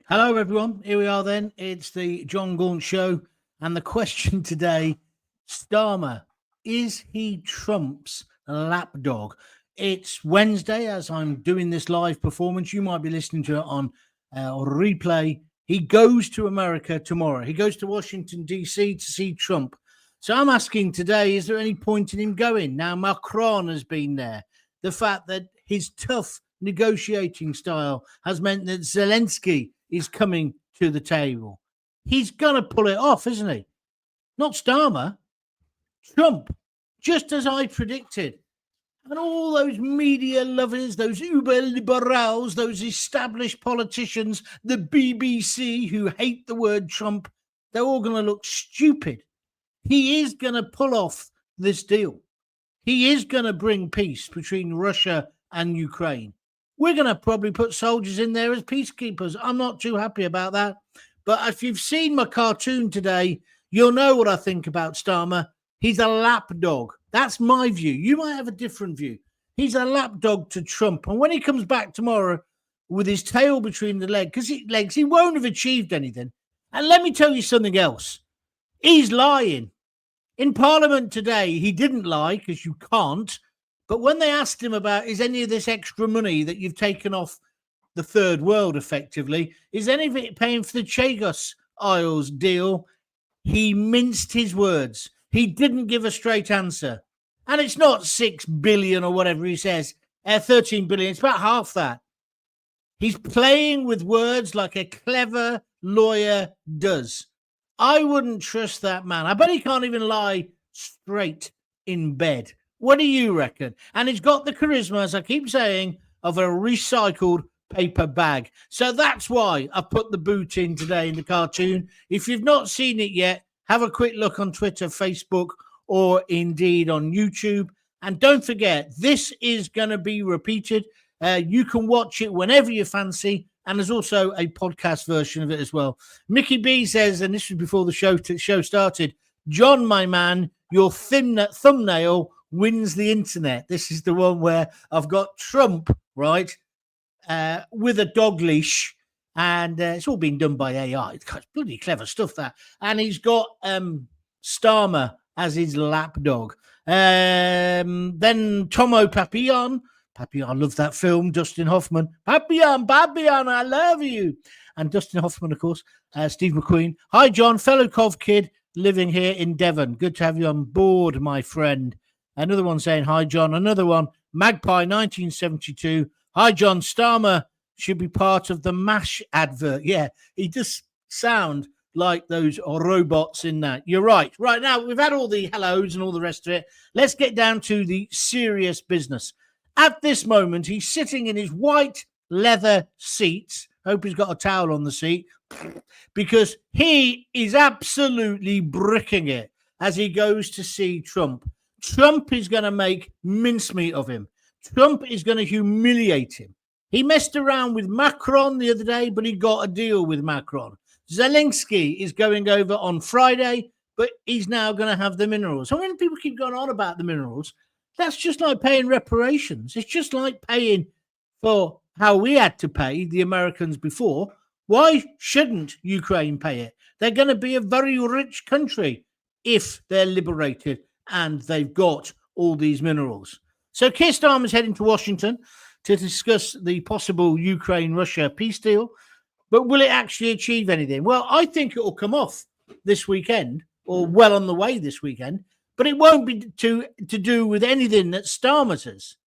Hello, everyone. Here we are then. It's the Jon Gaunt show. And the question today, Starmer, is he Trump's lapdog? It's Wednesday as I'm doing this live performance. You might be listening to it on replay. He goes to America tomorrow. He goes to Washington, D.C. to see Trump. So I'm asking today, is there any point in him going? Now, Macron has been there. The fact that his tough negotiating style has meant that Zelensky is coming to the table. He's going to pull it off, isn't he? Not Starmer, Trump, just as I predicted. And all those media lovers, those uber liberals, those established politicians, the BBC who hate the word Trump, they're all going to look stupid. He is going to pull off this deal. He is going to bring peace between Russia and Ukraine. We're going to probably put soldiers in there as peacekeepers. I'm not too happy about that. But if you've seen my cartoon today, you'll know what I think about Starmer. He's a lapdog. That's my view. You might have a different view. He's a lapdog to Trump. And when he comes back tomorrow with his tail between the legs, he won't have achieved anything. And let me tell you something else. He's lying. In Parliament today, he didn't lie because you can't. But when they asked him about, is any of this extra money that you've taken off the third world effectively, is any of it paying for the Chagos Isles deal? He minced his words. He didn't give a straight answer. And it's not 6 billion or whatever he says, 13 billion. It's about half that. He's playing with words like a clever lawyer does. I wouldn't trust that man. I bet he can't even lie straight in bed. What do you reckon? And he's got the charisma, as I keep saying, of a recycled paper bag. So that's why I put the boot in today in the cartoon. If you've not seen it yet, have a quick look on Twitter, Facebook, or indeed on YouTube. And don't forget, this is going to be repeated. You can watch it whenever you fancy. And there's also a podcast version of it as well. Mickey B says, and this was before the show started, John, my man, your thumbnail wins the internet. This is the one where I've got Trump, right, with a dog leash. And it's all been done by AI. It's bloody clever stuff, that. And he's got Starmer as his lapdog. Then Tomo Papillon. Papillon, I love that film. Dustin Hoffman. Papillon, I love you. And Dustin Hoffman, of course. Steve McQueen. Hi, John, fellow Cov kid living here in Devon. Good to have you on board, my friend. Another one saying, hi, John. Another one, Magpie 1972. Hi, John. Starmer should be part of the MASH advert. Yeah, he does sound like those robots in that. You're right. Right now, we've had all the hellos and all the rest of it. Let's get down to the serious business. At this moment, he's sitting in his white leather seat. Hope he's got a towel on the seat, because he is absolutely bricking it as he goes to see Trump. Trump is going to make mincemeat of him. Trump is going to humiliate him. He messed around with Macron the other day, but he got a deal with Macron. Zelensky is going over on Friday, but he's now going to have the minerals. So when people keep going on about the minerals, that's just like paying reparations. It's just like paying for how we had to pay the Americans before. Why shouldn't Ukraine pay it? They're going to be a very rich country if they're liberated and they've got all these minerals. So Keir Starmer is heading to Washington to discuss the possible Ukraine-Russia peace deal. But will it actually achieve anything? Well, I think it will come off this weekend, or well on the way this weekend. But it won't be to do with anything that Starmer says.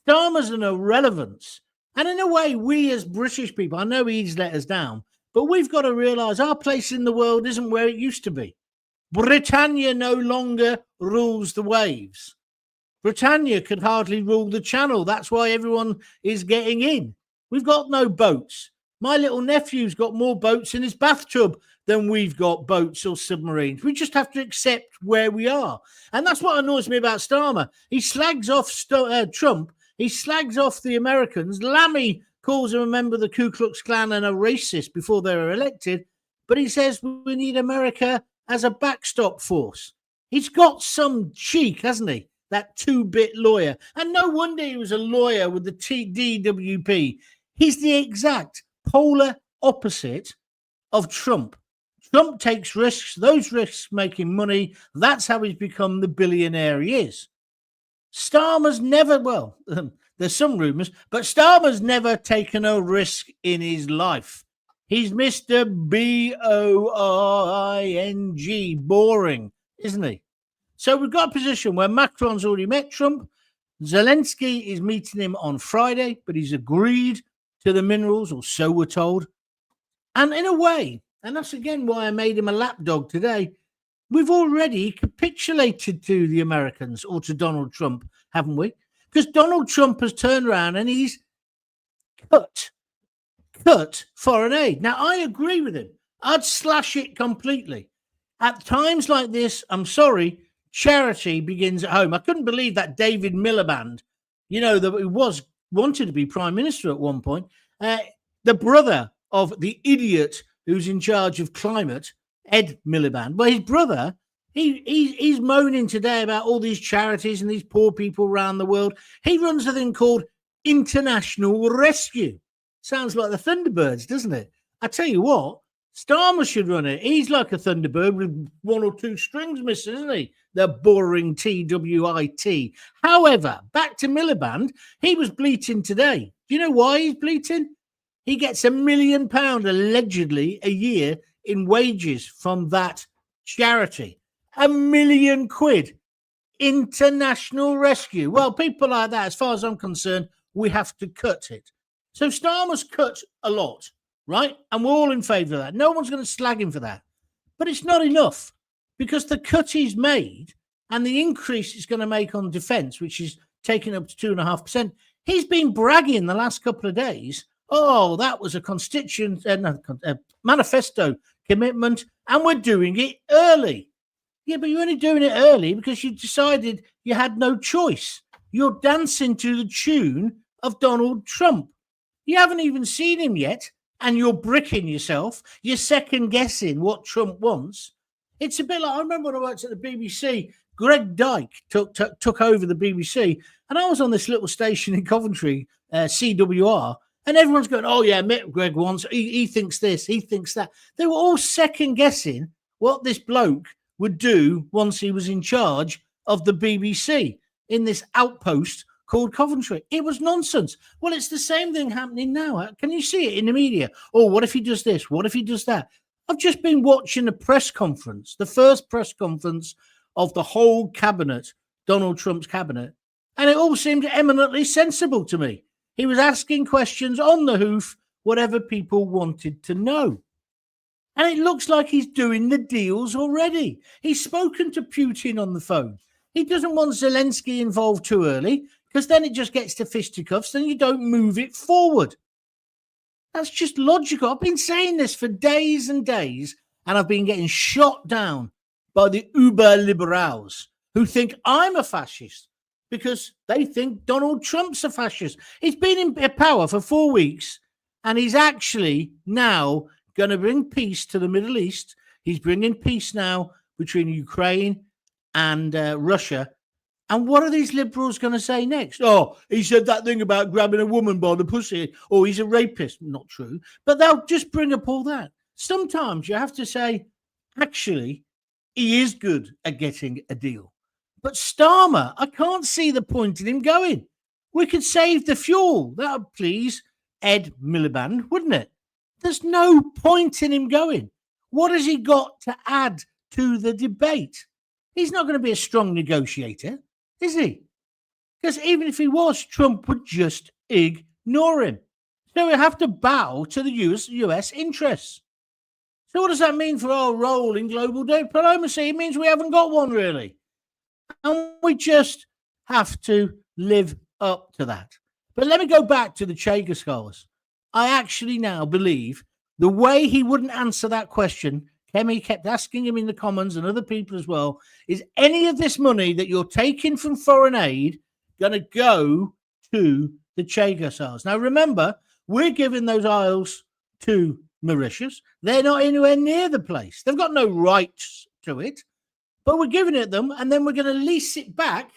Starmer's an irrelevance. And in a way, we as British people, I know he's let us down, but we've got to realise our place in the world isn't where it used to be. Britannia no longer rules the waves. Britannia could hardly rule the channel. That's why everyone is getting in. We've got no boats. My little nephew's got more boats in his bathtub than we've got boats or submarines. We just have to accept where we are. And that's what annoys me about Starmer. He slags off Trump. He slags off the Americans. Lammy calls him a member of the Ku Klux Klan and a racist before they were elected. But he says we need America as a backstop force. He's got some cheek, hasn't he? That two-bit lawyer. And no wonder he was a lawyer with the DWP. He's the exact polar opposite of Trump. Trump takes risks. Those risks make him money. That's how he's become the billionaire he is. Starmer's never, well, there's some rumors, but Starmer's never taken a risk in his life. He's Mr. boring, boring, isn't he? So we've got a position where Macron's already met Trump. Zelensky is meeting him on Friday, but he's agreed to the minerals, or so we're told. And in a way, and that's again why I made him a lapdog today, we've already capitulated to the Americans or to Donald Trump, haven't we? Because Donald Trump has turned around and he's cut foreign aid. Now, I agree with him. I'd slash it completely. At times like this, I'm sorry, charity begins at home. I couldn't believe that David Miliband, you know, that he wanted to be prime minister at one point, the brother of the idiot who's in charge of climate, Ed Miliband. Well, his brother, he's moaning today about all these charities and these poor people around the world. He runs a thing called International Rescue. Sounds like the Thunderbirds, doesn't it? I tell you what, Starmer should run it. He's like a Thunderbird with one or two strings missing, isn't he? The boring TWIT. However, back to Miliband, he was bleating today. Do you know why he's bleating? He gets £1 million allegedly a year in wages from that charity. £1 million. International Rescue. Well, people like that, as far as I'm concerned, we have to cut it. So Starmer's cut a lot, right? And we're all in favour of that. No one's going to slag him for that. But it's not enough, because the cut he's made and the increase it's going to make on defence, which is taking up to 2.5%, he's been bragging the last couple of days. Oh, that was a manifesto commitment, and we're doing it early. Yeah, but you're only doing it early because you decided you had no choice. You're dancing to the tune of Donald Trump. You haven't even seen him yet, and you're bricking yourself. You're second-guessing what Trump wants. It's a bit like, I remember when I worked at the BBC, Greg Dyke took over the BBC, and I was on this little station in Coventry, CWR, and everyone's going, oh, yeah, Greg wants, he thinks this, he thinks that. They were all second-guessing what this bloke would do once he was in charge of the BBC in this outpost called Coventry. It was nonsense. Well, it's the same thing happening now. Can you see it in the media? Oh, what if he does this? What if he does that? I've just been watching a press conference, the first press conference of the whole cabinet, Donald Trump's cabinet, and it all seemed eminently sensible to me. He was asking questions on the hoof, whatever people wanted to know. And it looks like he's doing the deals already. He's spoken to Putin on the phone. He doesn't want Zelensky involved too early, because then it just gets to fisticuffs and you don't move it forward. That's just logical. I've been saying this for days and days, and I've been getting shot down by the uber liberals who think I'm a fascist because they think Donald Trump's a fascist. He's been in power for 4 weeks, and he's actually now going to bring peace to the Middle East. He's bringing peace now between Ukraine and Russia. And what are these liberals going to say next? Oh, he said that thing about grabbing a woman by the pussy. Oh, he's a rapist. Not true. But they'll just bring up all that. Sometimes you have to say, actually, he is good at getting a deal. But Starmer, I can't see the point in him going. We could save the fuel. That would please Ed Miliband, wouldn't it? There's no point in him going. What has he got to add to the debate? He's not going to be a strong negotiator, is he? Because even if he was, Trump would just ignore him. So we have to bow to the US interests. So what does that mean for our role in global diplomacy? It means we haven't got one, really. And we just have to live up to that. But let me go back to the Chega scholars. I actually now believe the way he wouldn't answer that question, Kemi kept asking him in the Commons and other people as well, is any of this money that you're taking from foreign aid going to go to the Chega scholars? Now, remember, we're giving those isles to Mauritius. They're not anywhere near the place. They've got no rights to it, but we're giving it them, and then we're going to lease it back.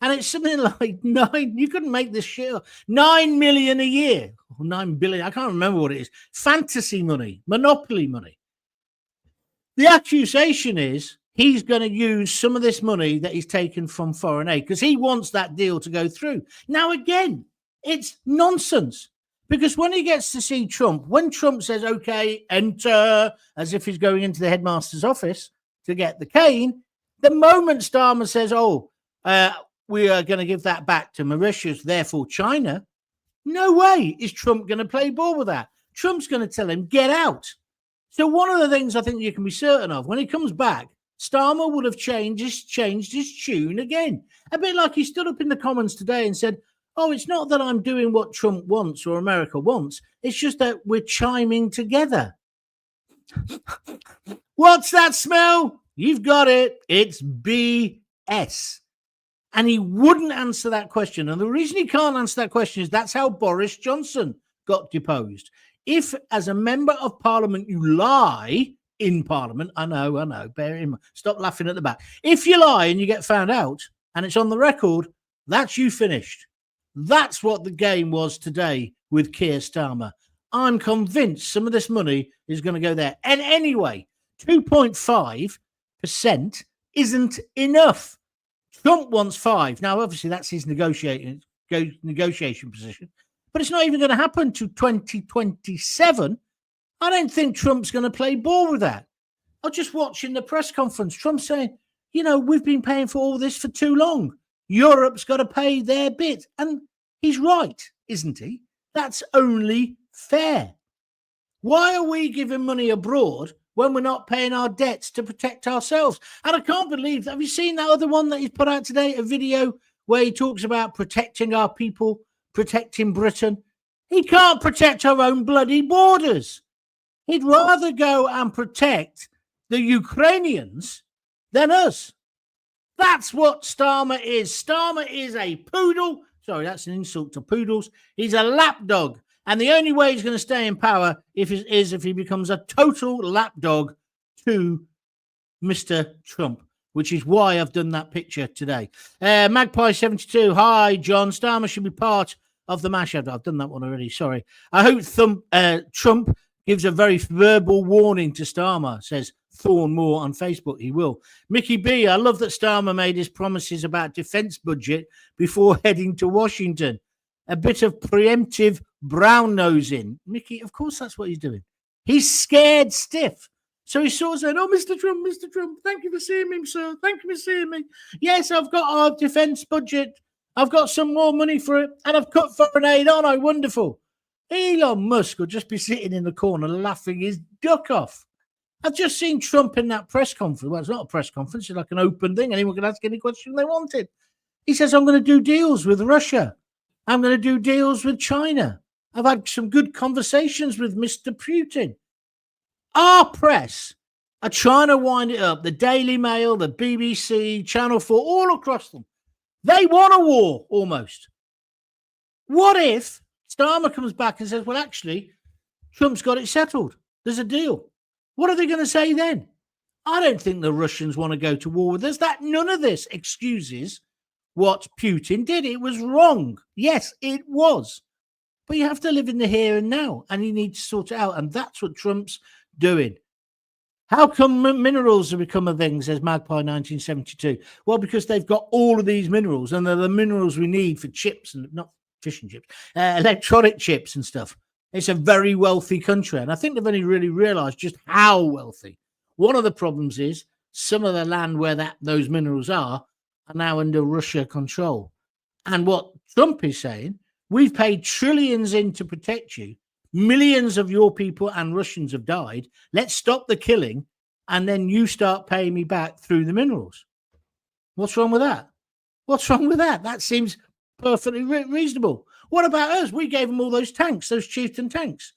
And it's something like you couldn't make this shit up, 9 million a year. or 9 billion. I can't remember what it is. Fantasy money, monopoly money. The accusation is he's going to use some of this money that he's taken from foreign aid because he wants that deal to go through. Now, again, it's nonsense because when he gets to see Trump, when Trump says, okay, enter, as if he's going into the headmaster's office to get the cane, the moment Starmer says, we are going to give that back to Mauritius, therefore China, no way is Trump going to play ball with that. Trump's going to tell him, get out. So one of the things I think you can be certain of, when he comes back, Starmer would have changed his tune again. A bit like he stood up in the Commons today and said, it's not that I'm doing what Trump wants or America wants. It's just that we're chiming together. What's that smell? You've got it. It's BS. And he wouldn't answer that question. And the reason he can't answer that question is that's how Boris Johnson got deposed. If, as a member of Parliament, you lie in Parliament, I know, bear in mind, stop laughing at the back. If you lie and you get found out and it's on the record, that's you finished. That's what the game was today with Keir Starmer. I'm convinced some of this money is going to go there. And anyway, 2.5% isn't enough. Trump wants 5. Now, obviously, that's his negotiation position. But it's not even going to happen to 2027. I don't think Trump's going to play ball with that. I was just watching the press conference. Trump saying, we've been paying for all this for too long. Europe's got to pay their bit. And he's right, isn't he? That's only fair. Why are we giving money abroad when we're not paying our debts to protect ourselves? And I can't believe, have you seen that other one that he's put out today? A video where he talks about protecting our people, protecting Britain. He can't protect our own bloody borders. He'd rather go and protect the Ukrainians than us. That's what Starmer is. Starmer is a poodle. Sorry, that's an insult to poodles. He's a lapdog. And the only way he's going to stay in power is if he becomes a total lapdog to Mr. Trump, which is why I've done that picture today. Magpie72, hi, John. Starmer should be part of the mash. I've done that one already, sorry. I hope Trump gives a very verbal warning to Starmer, says Thornmore on Facebook. He will. Mickey B, I love that Starmer made his promises about defense budget before heading to Washington. A bit of preemptive brown nosing. Mickey, of course that's what he's doing. He's scared stiff. So he's sort of saying, Mr. Trump, thank you for seeing me, sir. Thank you for seeing me. Yes, I've got our defense budget. I've got some more money for it. And I've cut foreign aid. Oh, no, wonderful. Elon Musk will just be sitting in the corner laughing his duck off. I've just seen Trump in that press conference. Well, it's not a press conference. It's like an open thing. Anyone can ask any question they wanted. He says, I'm going to do deals with Russia. I'm going to do deals with China. I've had some good conversations with Mr. Putin. Our press are trying to wind it up. The Daily Mail, the BBC, Channel 4, all across them. They want a war, almost. What if Starmer comes back and says, well, actually, Trump's got it settled. There's a deal. What are they going to say then? I don't think the Russians want to go to war with us. None of this excuses what Putin did. It was wrong. Yes, it was. But you have to live in the here and now, and you need to sort it out. And that's what Trump's doing. How come minerals have become a thing, says Magpie 1972? Well, because they've got all of these minerals, and they're the minerals we need for chips, and not fish and chips, electronic chips and stuff. It's a very wealthy country, and I think they've only really realized just how wealthy. One of the problems is some of the land where those minerals are now under Russia control. And what Trump is saying, we've paid trillions in to protect you. Millions of your people and Russians have died. Let's stop the killing, and then you start paying me back through the minerals. What's wrong with that? What's wrong with that? That seems perfectly reasonable. What about us? We gave them all those tanks, those chieftain tanks.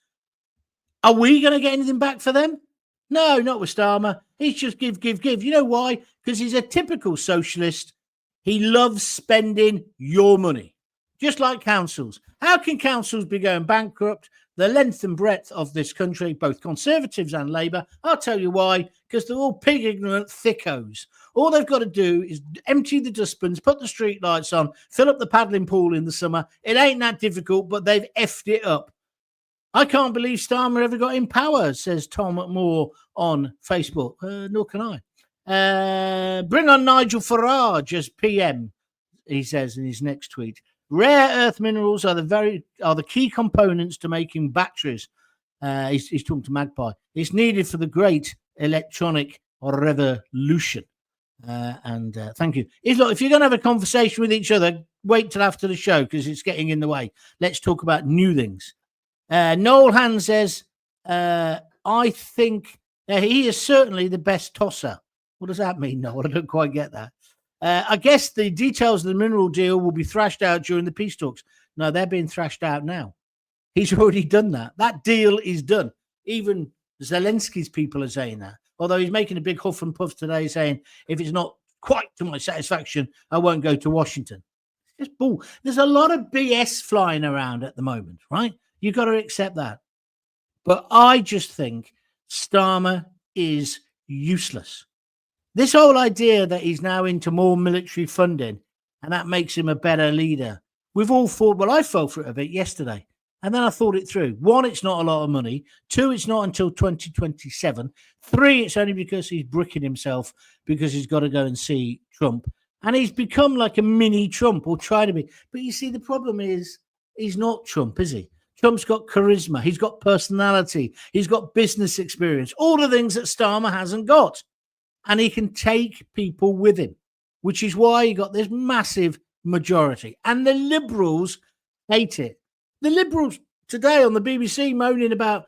Are we going to get anything back for them? No, not with Starmer. He's just give. You know why? Because he's a typical socialist. He loves spending your money, just like councils. How can councils be going bankrupt? The length and breadth of this country, both Conservatives and Labour, I'll tell you why, because they're all pig-ignorant thickos. All they've got to do is empty the dustbins, put the street lights on, fill up the paddling pool in the summer. It ain't that difficult, but they've effed it up. I can't believe Starmer ever got in power, says Tom Moore on Facebook. Nor can I. Bring on Nigel Farage as PM, he says in his next tweet. Rare earth minerals are the key components to making batteries. He's talking to Magpie. It's needed for the great electronic revolution. Thank you. Look, if you're going to have a conversation with each other, wait till after the show because it's getting in the way. Let's talk about new things. Noel Hand says, I think he is certainly the best tosser. What does that mean, Noel? I don't quite get that. I guess the details of the mineral deal will be thrashed out during the peace talks. No, they're being thrashed out now. He's already done that. That deal is done. Even Zelensky's people are saying that. Although he's making a big huff and puff today saying, if it's not quite to my satisfaction, I won't go to Washington. It's just bull. There's a lot of BS flying around at the moment, right? You've got to accept that. But I just think Starmer is useless. This whole idea that he's now into more military funding and that makes him a better leader. We've all thought, well, I fell for it a bit yesterday. And then I thought it through. 1, it's not a lot of money. 2, it's not until 2027. 3, it's only because he's bricking himself because he's got to go and see Trump. And he's become like a mini Trump or try to be. But you see, the problem is he's not Trump, is he? Trump's got charisma. He's got personality. He's got business experience. All the things that Starmer hasn't got. And he can take people with him, which is why he got this massive majority. And the Liberals hate it. The Liberals today on the BBC moaning about,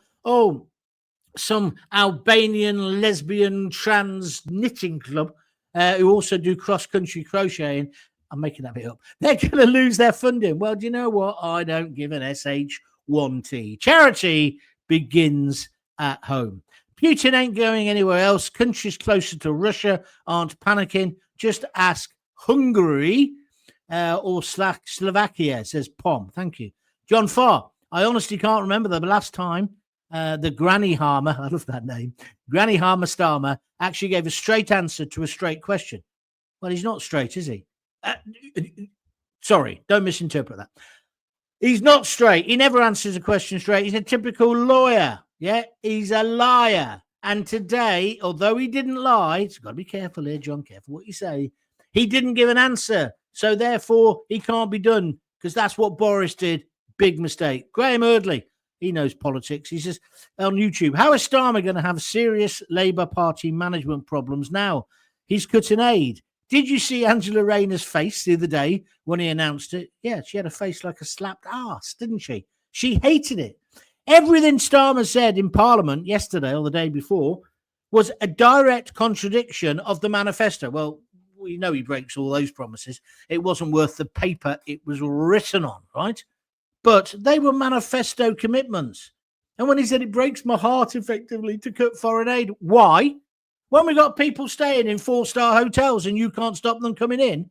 some Albanian lesbian trans knitting club who also do cross-country crocheting. I'm making that bit up. They're going to lose their funding. Well, do you know what? I don't give an SH1T. Charity begins at home. Putin ain't going anywhere else. Countries closer to Russia aren't panicking. Just ask Hungary or Slovakia, says Pom. Thank you. John Farr, I honestly can't remember the last time the Granny Harmer, I love that name, Granny Harmer Starmer actually gave a straight answer to a straight question. Well, he's not straight, is he? Sorry, don't misinterpret that. He's not straight. He never answers a question straight. He's a typical lawyer. Yeah, he's a liar. And today, although he didn't lie, it's got to be careful here, John, careful what you say. He didn't give an answer. So therefore, he can't be done because that's what Boris did. Big mistake. Graham Eardley, he knows politics. He says on YouTube, how is Starmer going to have serious Labour Party management problems now? He's cutting aid. Did you see Angela Rayner's face the other day when he announced it? Yeah, she had a face like a slapped ass, didn't she? She hated it. Everything Starmer said in Parliament yesterday or the day before was a direct contradiction of the manifesto. Well, we know he breaks all those promises. It wasn't worth the paper it was written on, right? But they were manifesto commitments. And when he said it breaks my heart effectively to cut foreign aid, why? When we got people staying in 4-star hotels and you can't stop them coming in,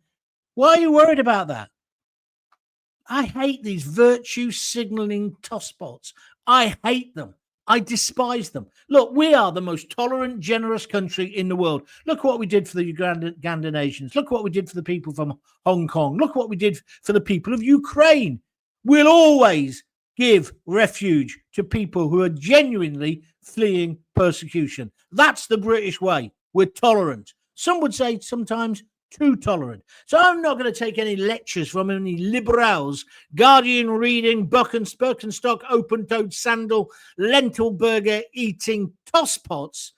why are you worried about that? I hate these virtue signaling tosspots. I hate them. I despise them. Look, we are the most tolerant, generous country in the world. Look what we did for the Ugandan nations. Look what we did for the people from Hong Kong. Look what we did for the people of Ukraine. We'll always give refuge to people who are genuinely fleeing persecution. That's the British way. We're tolerant. Some would say sometimes too tolerant. So I'm not going to take any lectures from any liberals, Guardian reading, Birkenstock, open-toed sandal, lentil burger eating tosspots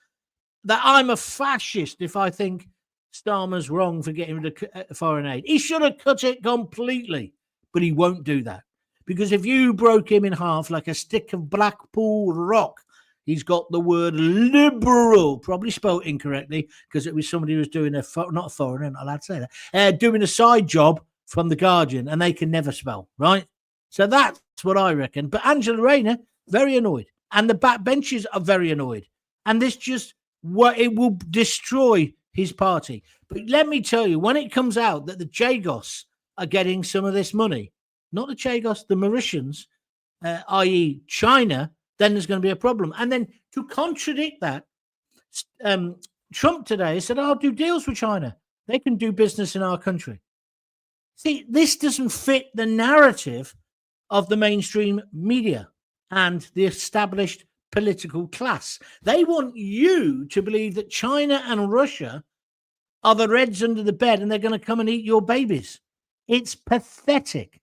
that I'm a fascist if I think Starmer's wrong for getting rid of foreign aid. He should have cut it completely, but he won't do that. Because if you broke him in half like a stick of Blackpool rock, he's got the word liberal, probably spelled incorrectly because it was somebody who was doing not a foreigner, not allowed to say that, doing a side job from the Guardian, and they can never spell, right? So that's what I reckon. But Angela Rayner, very annoyed. And the backbenchers are very annoyed. And this just, it will destroy his party. But let me tell you, when it comes out that the Chagos are getting some of this money, not the Chagos, the Mauritians, i.e. China, then there's going to be a problem. And then to contradict that, Trump today said, I'll do deals with China. They can do business in our country. See, this doesn't fit the narrative of the mainstream media. and the established political class. They want you to believe that China and Russia are the reds under the bed and they're going to come and eat your babies. It's pathetic.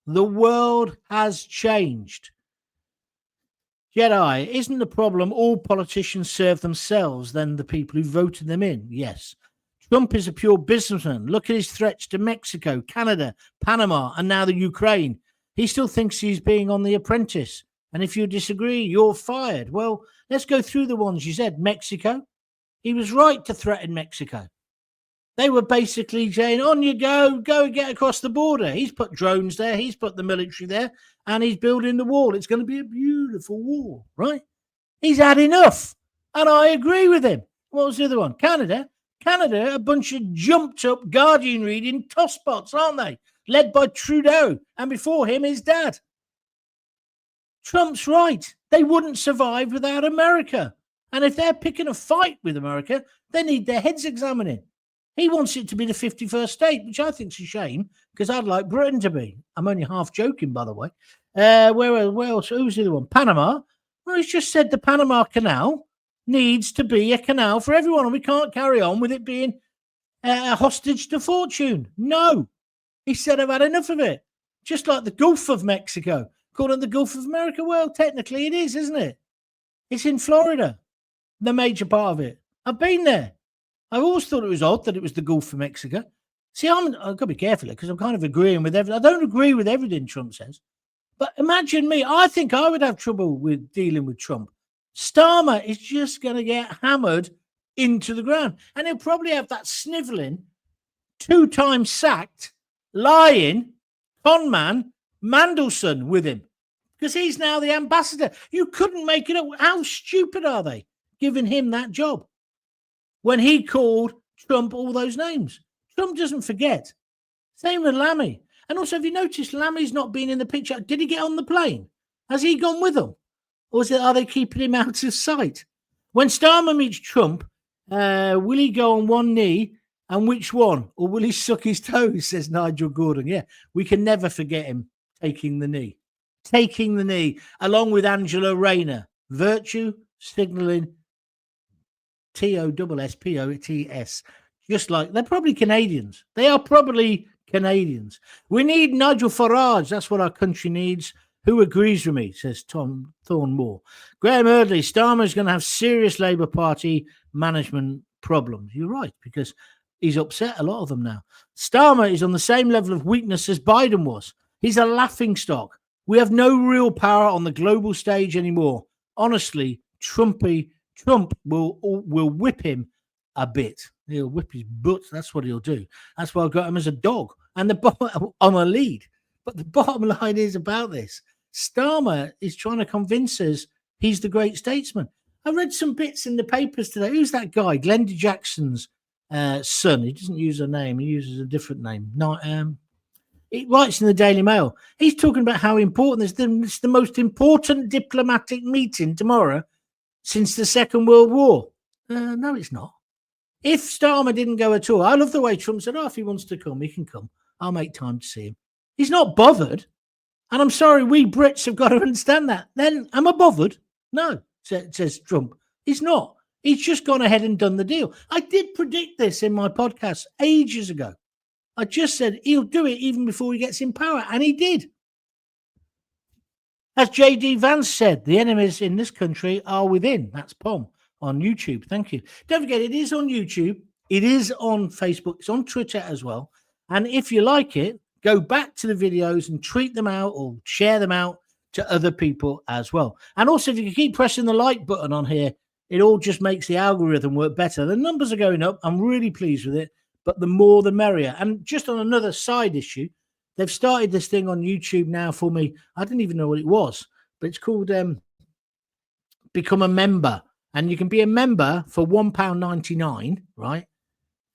The world has changed. Jedi, isn't the problem all politicians serve themselves than the people who voted them in? Yes. Trump is a pure businessman. Look at his threats to Mexico, Canada, Panama, and now the Ukraine. He still thinks he's being on The Apprentice. And if you disagree, you're fired. Well, let's go through the ones you said. Mexico. He was right to threaten Mexico. They were basically saying, on you go and get across the border. He's put drones there. He's put the military there. And he's building the wall. It's going to be a beautiful wall, right? He's had enough. And I agree with him. What was the other one? Canada. Canada, a bunch of jumped up Guardian reading tosspots, aren't they? Led by Trudeau. And before him, his dad. Trump's right. They wouldn't survive without America. And if they're picking a fight with America, they need their heads examining. He wants it to be the 51st state, which I think's a shame, because I'd like Britain to be. I'm only half joking, by the way. Where else? Who's the other one? Panama. Well, he's just said the Panama Canal needs to be a canal for everyone, and we can't carry on with it being a hostage to fortune. No. He said, I've had enough of it. Just like the Gulf of Mexico, calling it the Gulf of America. Well, technically it is, isn't it? It's in Florida, the major part of it. I've been there. I've always thought it was odd that it was the Gulf of Mexico. See, I've got to be careful because I'm kind of agreeing with everything. I don't agree with everything Trump says. But imagine me. I think I would have trouble with dealing with Trump. Starmer is just going to get hammered into the ground. And he'll probably have that snivelling, 2 times sacked, lying, con man, Mandelson with him. Because he's now the ambassador. You couldn't make it up. How stupid are they giving him that job? When he called Trump all those names. Trump doesn't forget. Same with Lammy. And also, have you noticed Lammy's not been in the picture? Did he get on the plane? Has he gone with them? Or are they keeping him out of sight? When Starmer meets Trump, will he go on one knee and which one? Or will he suck his toes, says Nigel Gordon. Yeah, we can never forget him taking the knee. Taking the knee, along with Angela Rayner. Virtue, signalling, TOSSPOTS. Just like they're probably Canadians. They are probably Canadians. We need Nigel Farage. That's what our country needs. Who agrees with me, says Tom Thornmore. Graham Eardley, Starmer is going to have serious Labour Party management problems. You're right, because he's upset a lot of them now. Starmer is on the same level of weakness as Biden was. He's a laughingstock. We have no real power on the global stage anymore. Honestly, Trump will whip him a bit. He'll whip his butt. That's what he'll do. That's why I got him as a dog and on a lead. But the bottom line is about this. Starmer is trying to convince us he's the great statesman. I read some bits in the papers today. Who's that guy? Glenda Jackson's son. He doesn't use a name. He uses a different name. He writes in the Daily Mail. He's talking about how important it's the most important diplomatic meeting tomorrow since the Second World War. No, it's not. If Starmer didn't go at all, I love the way Trump said, if he wants to come, he can come. I'll make time to see him. He's not bothered. And I'm sorry, we Brits have got to understand that. Then am I bothered? No, says Trump. He's not. He's just gone ahead and done the deal. I did predict this in my podcast ages ago. I just said he'll do it even before he gets in power. And he did. As J.D. Vance said, the enemies in this country are within. That's Pom on YouTube. Thank you. Don't forget, it is on YouTube. It is on Facebook. It's on Twitter as well. And if you like it, go back to the videos and tweet them out or share them out to other people as well. And also, if you can keep pressing the like button on here, it all just makes the algorithm work better. The numbers are going up. I'm really pleased with it. But the more, the merrier. And just on another side issue, they've started this thing on YouTube now for me. I didn't even know what it was, but it's called Become a Member. And you can be a member for £1.99, right?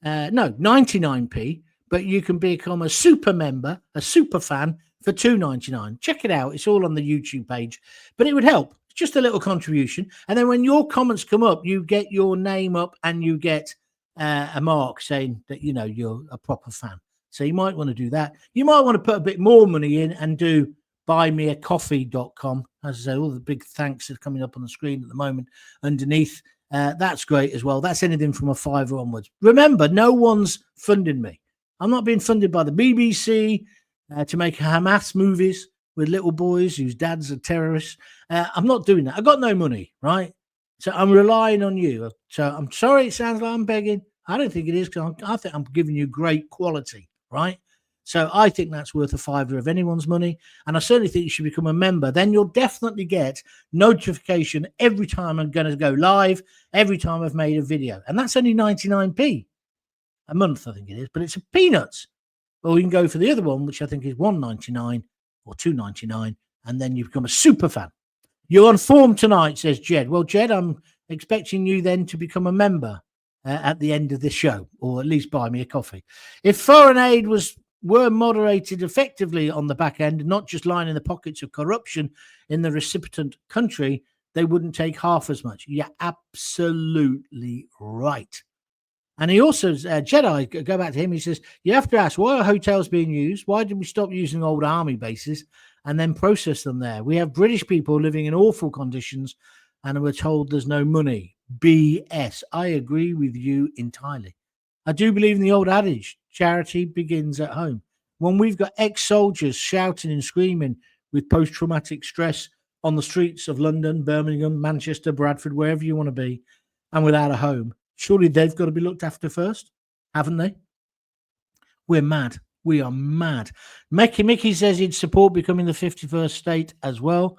No, 99p. But you can become a super member, a super fan for $2.99. Check it out. It's all on the YouTube page. But it would help. Just a little contribution. And then when your comments come up, you get your name up and you get a mark saying that, you're a proper fan. So you might want to do that. You might want to put a bit more money in and do buymeacoffee.com. As I say, all the big thanks are coming up on the screen at the moment underneath. That's great as well. That's anything from a £5 onwards. Remember, no one's funding me. I'm not being funded by the BBC to make Hamas movies with little boys whose dads are terrorists. I'm not doing that. I got no money, right? So I'm relying on you. So I'm sorry it sounds like I'm begging. I don't think it is, because I think I'm giving you great quality, right? So I think that's worth a £5 of anyone's money. And I certainly think you should become a member. Then you'll definitely get notification every time I'm going to go live, every time I've made a video. And that's only 99p a month, I think it is. But it's a peanuts. Or you can go for the other one, which I think is $1.99 or $2.99. And then you become a super fan. You're on form tonight, says Jed. Well, Jed, I'm expecting you then to become a member at the end of this show, or at least buy me a coffee. If foreign aid were moderated effectively on the back end, not just lying in the pockets of corruption in the recipient country, they wouldn't take half as much. You're absolutely right. And he also, Jedi, go back to him, he says, you have to ask, why are hotels being used? Why did we stop using old army bases and then process them there? We have British people living in awful conditions and we're told there's no money. BS. I agree with you entirely. I do believe in the old adage, charity begins at home. When we've got ex-soldiers shouting and screaming with post-traumatic stress on the streets of London, Birmingham, Manchester, Bradford, wherever you want to be, and without a home, surely they've got to be looked after first, haven't they? We're mad. We are mad. Mickey says he'd support becoming the 51st state as well.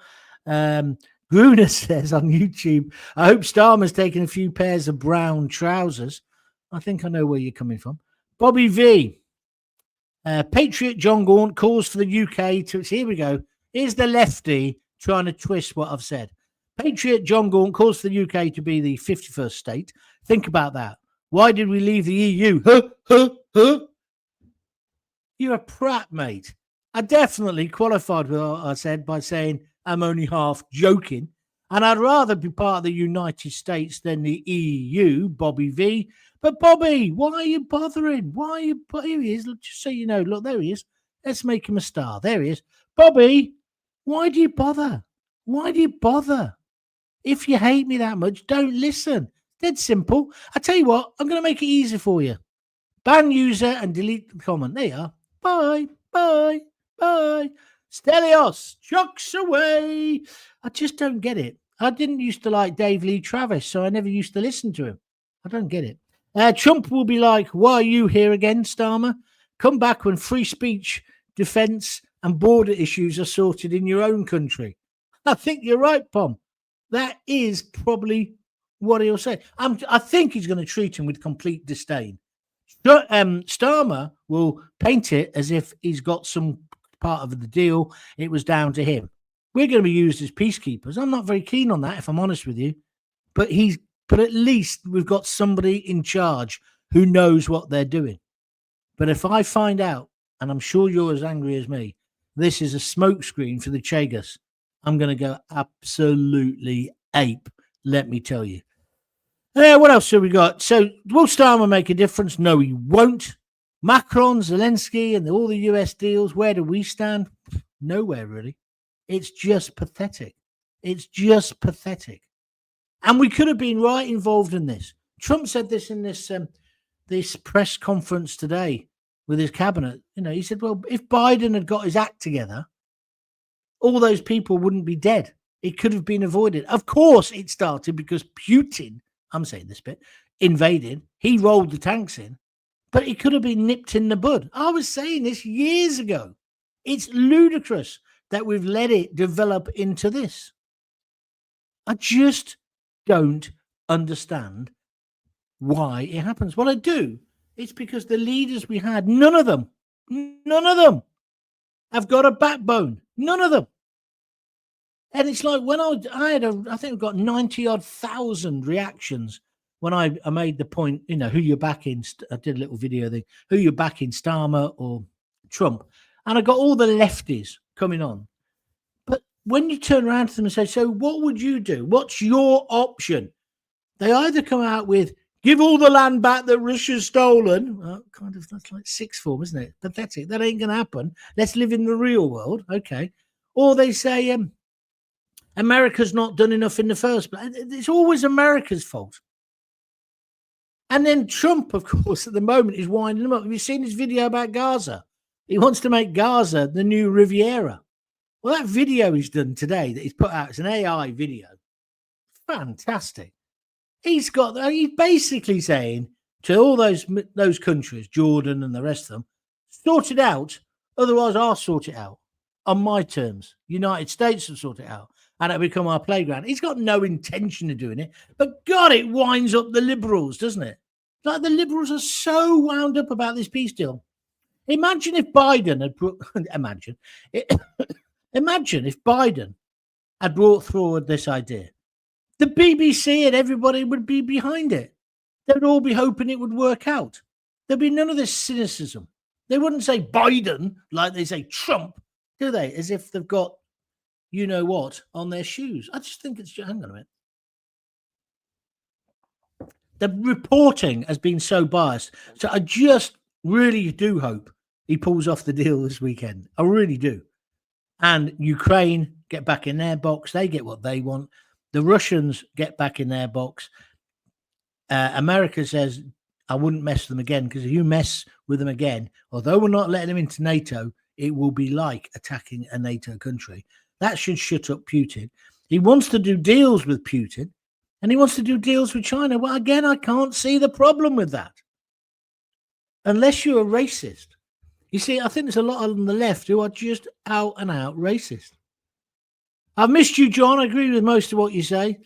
Gruner says on YouTube, I hope Starmer's taken a few pairs of brown trousers. I think I know where you're coming from. Bobby V. Patriot Jon Gaunt calls for the UK to... Here we go. Here's the lefty trying to twist what I've said. Patriot Jon Gaunt calls for the UK to be the 51st state. Think about that. Why did we leave the EU? You're a prat, mate. I definitely qualified with what I said by saying I'm only half joking. And I'd rather be part of the United States than the EU, Bobby V. But Bobby, why are you bothering? Why are you... Here he is. Look, just so you know. Look, there he is. Let's make him a star. There he is. Bobby, why do you bother? Why do you bother? If you hate me that much, don't listen. Dead simple. I tell you what, I'm going to make it easy for you. Ban user and delete the comment. There you are. Bye, bye, bye. Stelios, chucks away. I just don't get it. I didn't used to like Dave Lee Travis, so I never used to listen to him. I don't get it. Trump will be like, why are you here again, Starmer? Come back when free speech, defence and border issues are sorted in your own country. I think you're right, Pom. That is probably what he'll say. I think he's going to treat him with complete disdain. Starmer will paint it as if he's got some part of the deal. It was down to him. We're going to be used as peacekeepers. I'm not very keen on that, if I'm honest with you. But at least we've got somebody in charge who knows what they're doing. But if I find out, and I'm sure you're as angry as me, this is a smokescreen for the Chagas, I'm going to go absolutely ape, let me tell you. What else have we got? So, will Starmer make a difference? No, he won't. Macron, Zelensky, and all the US deals, where do we stand? Nowhere, really. It's just pathetic. It's just pathetic. And we could have been right involved in this. Trump said this in this press conference today with his cabinet. You know, he said, well, if Biden had got his act together, all those people wouldn't be dead. It could have been avoided. Of course, it started because Putin, I'm saying this bit, invaded. He rolled the tanks in, but it could have been nipped in the bud. I was saying this years ago. It's ludicrous that we've let it develop into this. I just don't understand why it happens. Well, I do. It's because the leaders we had, none of them have got a backbone. None of them. And it's like when I think I've got 90,000 reactions when I made the point, you know, who you're backing. I did a little video thing, who you're backing, Starmer or Trump. And I got all the lefties coming on. But when you turn around to them and say, so what would you do? What's your option? They either come out with, give all the land back that Russia's stolen. That's like sixth form, isn't it? Pathetic. That ain't going to happen. Let's live in the real world. Okay. Or they say America's not done enough in the first place. It's always America's fault. And then Trump, of course, at the moment is winding them up. Have you seen his video about Gaza? He wants to make Gaza the new Riviera. Well, that video he's done today that he's put out, it's an AI video. Fantastic. He's basically saying to all those countries, Jordan and the rest of them, sort it out. Otherwise, I'll sort it out on my terms. United States will sort it out. And it'll become our playground. He's got no intention of doing it. But God, it winds up the liberals, doesn't it? Like the liberals are so wound up about this peace deal. Imagine if Biden had imagine if Biden had brought forward this idea. The BBC and everybody would be behind it. They would all be hoping it would work out. There'd be none of this cynicism. They wouldn't say Biden like they say Trump, do they? As if they've got you know what on their shoes. I just think it's, hang on a minute. The reporting has been so biased. So I just really do hope he pulls off the deal this weekend. I really do. And Ukraine get back in their box. They get what they want. The Russians get back in their box. America says, I wouldn't mess with them again, because if you mess with them again, although we're not letting them into NATO, it will be like attacking a NATO country. That should shut up Putin. He wants to do deals with Putin, and he wants to do deals with China. Well, again, I can't see the problem with that. Unless you're a racist. You see, I think there's a lot on the left who are just out and out racist. I've missed you, John. I agree with most of what you say.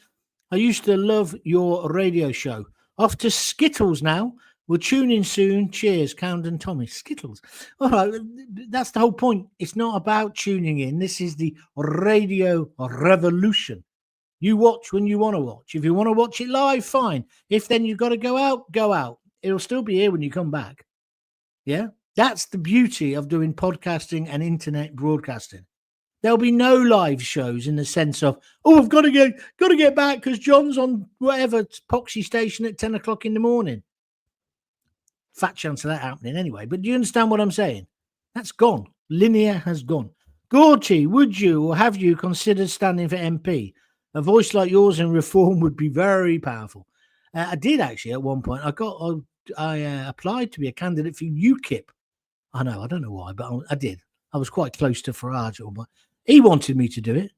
I used to love your radio show. Off to Skittles now. We'll tune in soon. Cheers, Camden Tommy. Skittles. All right, that's the whole point. It's not about tuning in. This is the radio revolution. You watch when you want to watch. If you want to watch it live, fine. If then you've got to go out, go out. It'll still be here when you come back. Yeah? That's the beauty of doing podcasting and internet broadcasting. There'll be no live shows in the sense of, oh, I've got to get back because John's on whatever Poxy station at 10 o'clock in the morning. Fat chance of that happening anyway. But do you understand what I'm saying? That's gone. Linear has gone. Gorty, would you or have you considered standing for MP? A voice like yours in reform would be very powerful. I did actually at one point. I applied to be a candidate for UKIP. I know, I don't know why, but I did. I was quite close to Farage. He wanted me to do it,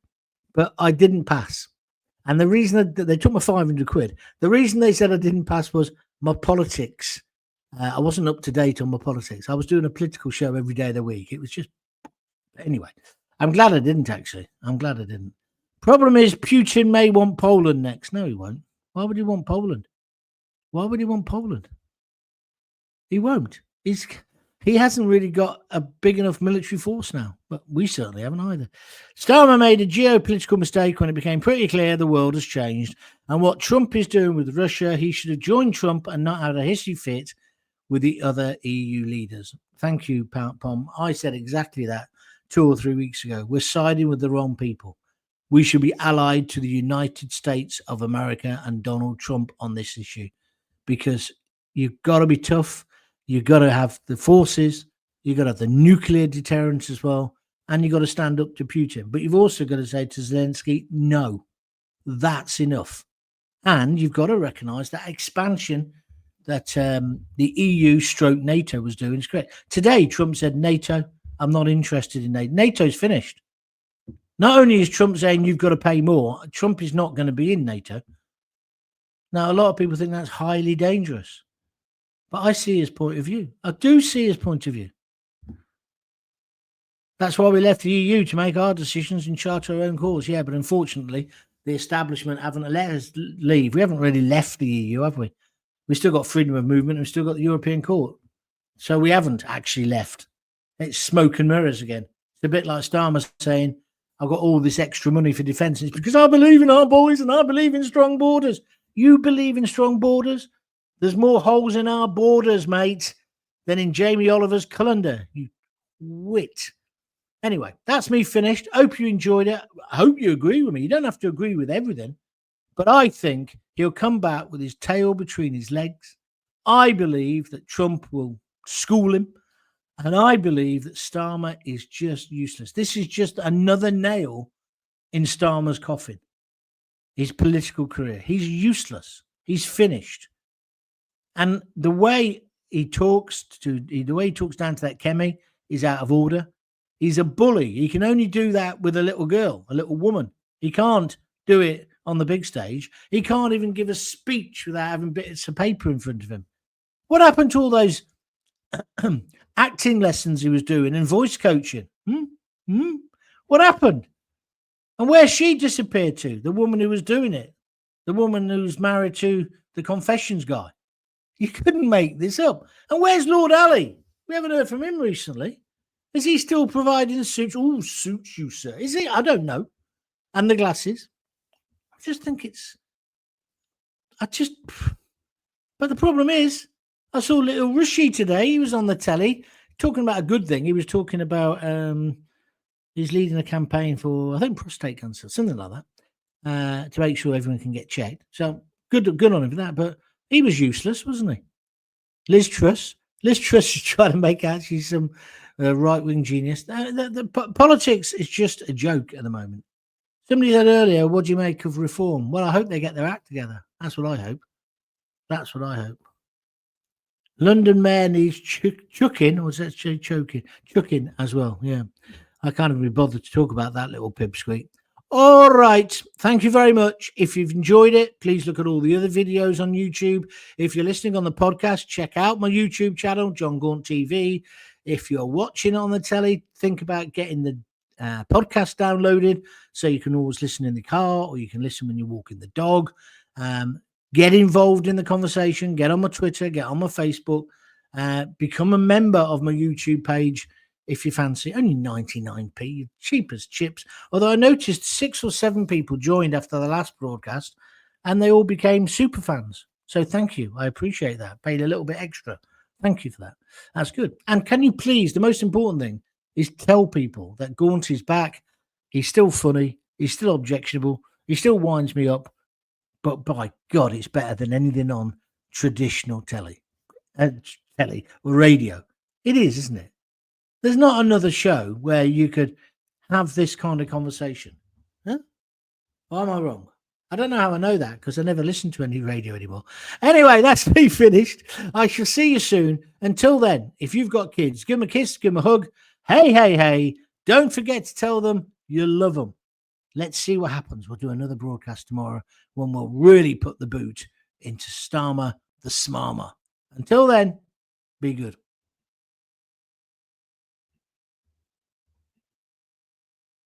but I didn't pass. And the reason that they took my 500 quid, the reason they said I didn't pass was my politics. I wasn't up to date on my politics. I was doing a political show every day of the week. It was just, anyway, I'm glad I didn't actually. I'm glad I didn't. Problem is Putin may want Poland next. No, he won't. Why would he want Poland? Why would he want Poland? He won't. He hasn't really got a big enough military force now, but we certainly haven't either. Starmer made a geopolitical mistake when it became pretty clear the world has changed. And what Trump is doing with Russia, he should have joined Trump and not had a hissy fit with the other EU leaders. Thank you, Pom. I said exactly that 2 or 3 weeks ago. We're siding with the wrong people. We should be allied to the United States of America and Donald Trump on this issue, because you've got to be tough. You've got to have the forces. You've got to have the nuclear deterrence as well. And you've got to stand up to Putin. But you've also got to say to Zelensky, no, that's enough. And you've got to recognize that expansion that the EU stroke NATO was doing is correct. Today, Trump said, NATO, I'm not interested in NATO. NATO's finished. Not only is Trump saying you've got to pay more, Trump is not going to be in NATO. Now, a lot of people think that's highly dangerous. But I see his point of view. I do see his point of view. That's why we left the EU, to make our decisions and chart our own course. Yeah, but unfortunately, the establishment haven't let us leave. We haven't really left the EU, have we? We've still got freedom of movement, and we've still got the European Court. So we haven't actually left. It's smoke and mirrors again. It's a bit like Starmer saying, I've got all this extra money for defence. It's because I believe in our boys and I believe in strong borders. You believe in strong borders? There's more holes in our borders, mate, than in Jamie Oliver's calendar. You wit. Anyway, that's me finished. Hope you enjoyed it. I hope you agree with me. You don't have to agree with everything. But I think he'll come back with his tail between his legs. I believe that Trump will school him And I believe that Starmer is just useless. This is just another nail in Starmer's coffin. His political career. He's useless. He's finished. And the way he talks down to that Kemi is out of order. He's a bully. He can only do that with a little girl, a little woman. He can't do it on the big stage. He can't even give a speech without having bits of paper in front of him. What happened to all those acting lessons he was doing and voice coaching? What happened? And where's she disappeared to? The woman who was doing it. The woman who's married to the confessions guy. You couldn't make this up. And where's Lord Ali? We haven't heard from him recently. Is he still providing the suits? Oh, suits you, sir. Is he? I don't know. And the glasses. I just think but the problem is, I saw little Rishi today. He was on the telly talking about a good thing. He was talking about, he's leading a campaign for, I think, prostate cancer, something like that, to make sure everyone can get checked. So good on him for that. But he was useless, wasn't he? Liz Truss is trying to make out she's some right-wing genius. The politics is just a joke at the moment. Somebody said earlier, what do you make of reform? Well, I hope they get their act together. That's what I hope. That's what I hope. London Mayor needs chucking, or was that choking? Chucking as well, yeah. I can't even be bothered to talk about that little pipsqueak. All right. Thank you very much. If you've enjoyed it, please look at all the other videos on YouTube. If you're listening on the podcast, check out my YouTube channel, Jon Gaunt TV. If you're watching it on the telly, think about getting the podcast downloaded so you can always listen in the car, or you can listen when you're walking the dog. Get involved in the conversation. Get on my Twitter. Get on my Facebook. Become a member of my YouTube page. If you fancy, only 99p, cheap as chips. Although I noticed 6 or 7 people joined after the last broadcast and they all became super fans. So thank you. I appreciate that. Paid a little bit extra. Thank you for that. That's good. And can you please, the most important thing is tell people that Gaunt is back. He's still funny. He's still objectionable. He still winds me up. But by God, it's better than anything on traditional telly or radio. It is, isn't it? There's not another show where you could have this kind of conversation. Huh? Or am I wrong? I don't know how I know that because I never listen to any radio anymore. Anyway, that's me finished. I shall see you soon. Until then, if you've got kids, give them a kiss, give them a hug. Hey, hey, hey. Don't forget to tell them you love them. Let's see what happens. We'll do another broadcast tomorrow when we'll really put the boot into Starmer the Smarmer. Until then, be good.